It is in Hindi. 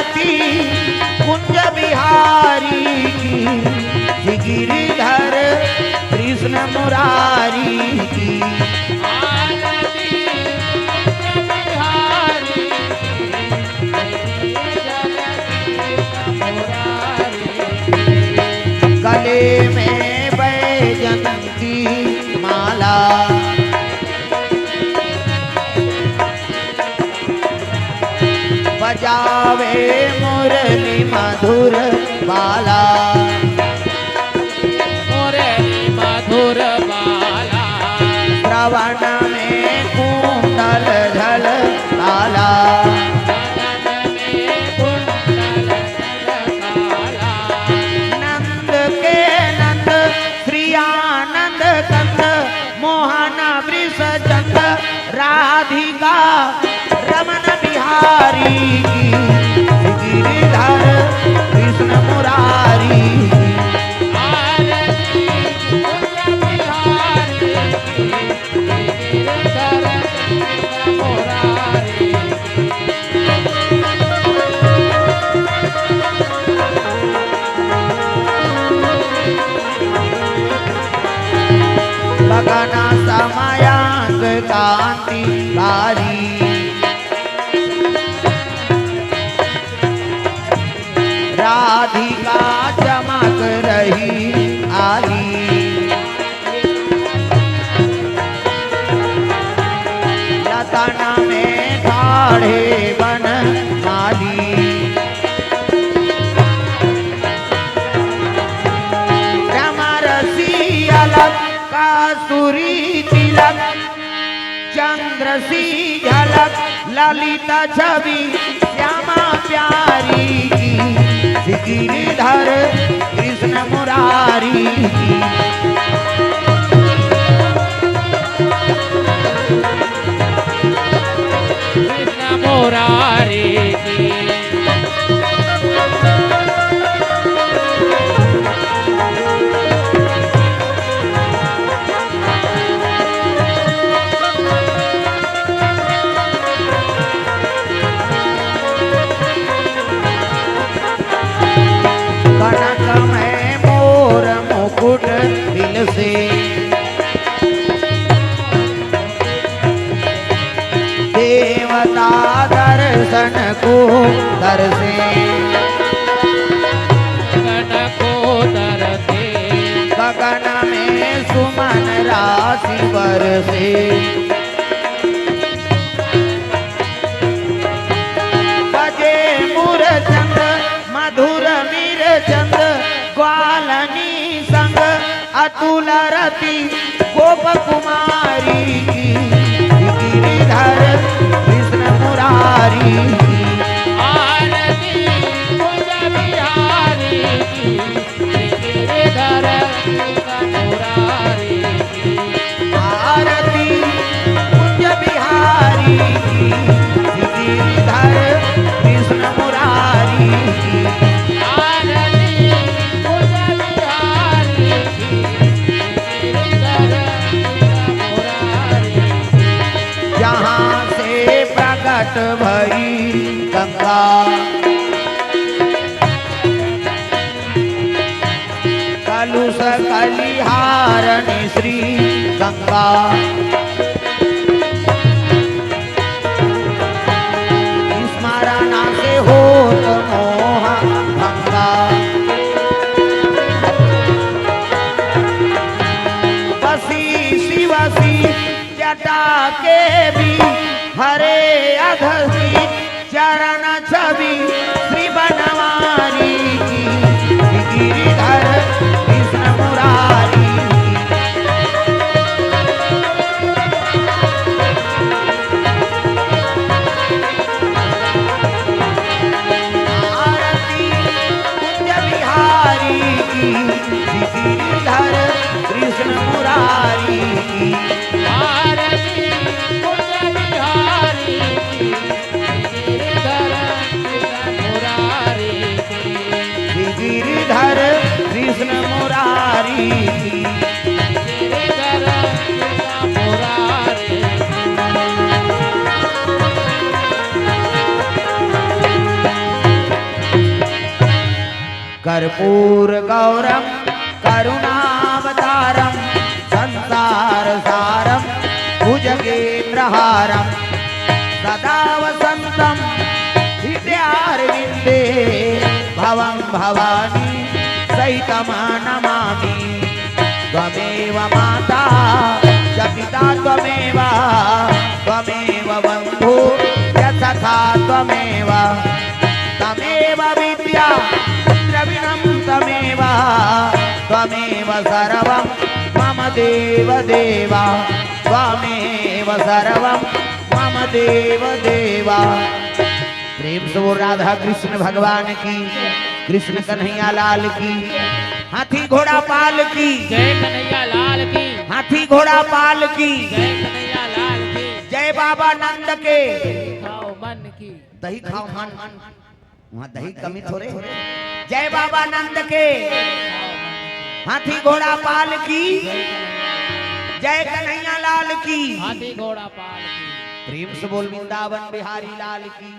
आरती कुंज बिहारी की, गिरिधर कृष्ण मुरारी की। आरती कुंज बिहारी गले में बैजंती माला, बजावे मुरली मधुर बाला, मुरली मधुर बाला। श्रवण में कुंडल झल काला, नंद के नंद श्री आनंद कंद, मोहन वृष चंद राधिका रमन बिहारी की, गिरिधर कृष्ण मुरारी। आरती कुंज बिहारी गिरिधर कृष्ण मुरारी। गगन समयांग कांति कारी, राधिका चमक रही आली, लतन में ठाढ़े बन माली, रमरसी अलग कासुरी तिलक, चंद्र सी झलक ललिता छवि श्यामा प्यारी की, गिरिधर कृष्ण मुरारी की। कृष्ण मुरारी की। कनक में मोर मुकुट दिल से, देवता दर्शन को दर्शे, गगन को तरसे। गगन में सुमन राशि बरसे, बजे मुरचंद मधुर मीर चंद, ग्वालनी संग अतुल रति गोप कुमारी की, गिरिधर कृष्ण मुरारी की। आरती कुंज बिहारी गिरिधर कृष्ण मुरारी। आरती कुंज बिहारी की, गिरिधर कृष्ण मुरारी की। आरती कुंज बिहारी गिरिधर कृष्ण मुरारी। जहाँ से प्रकट भई गंगा, कलुष कलिहारणी श्री गंगा, स्मरण से होत मोह भंगा, बसी शिवसी जटा के भी हरे अघसी, चरण छवि श्री बनवारी की, गिरिधर कृष्ण मुरारी की। कर्पूर गौरम करुणावतारम संसार सारम भुजगेन्द्रहारम सदा वसंतम हृदयारविंदे भवं भवानी सहितं नमामि। त्वमेव माता च पिता त्वमेव त्वमेव बन्धु च सखा त्वमेव तमेव विद्या द्रविणं तमेव त्वमेव सर्वं मम देव देवा त्वमेव सर्वं मम देव देवा। प्रेम से वो राधा कृष्ण भगवान की, कृष्ण कन्हैया लाल की, हाथी घोड़ा पाल की, जय कन्हैया लाल की, हाथी घोड़ा पाल की, जय कन्हैया लाल की, जय बाबा नंद के। खाओ मन की, दही खाओ मन, वहाँ दही कमी थोड़े। जय बाबा नंद के, हाथी घोड़ा पाल की, जय कन्हैया लाल की, हाथी घोड़ा पाल की। प्रेम से बोल वृंदावन बिहारी लाल की।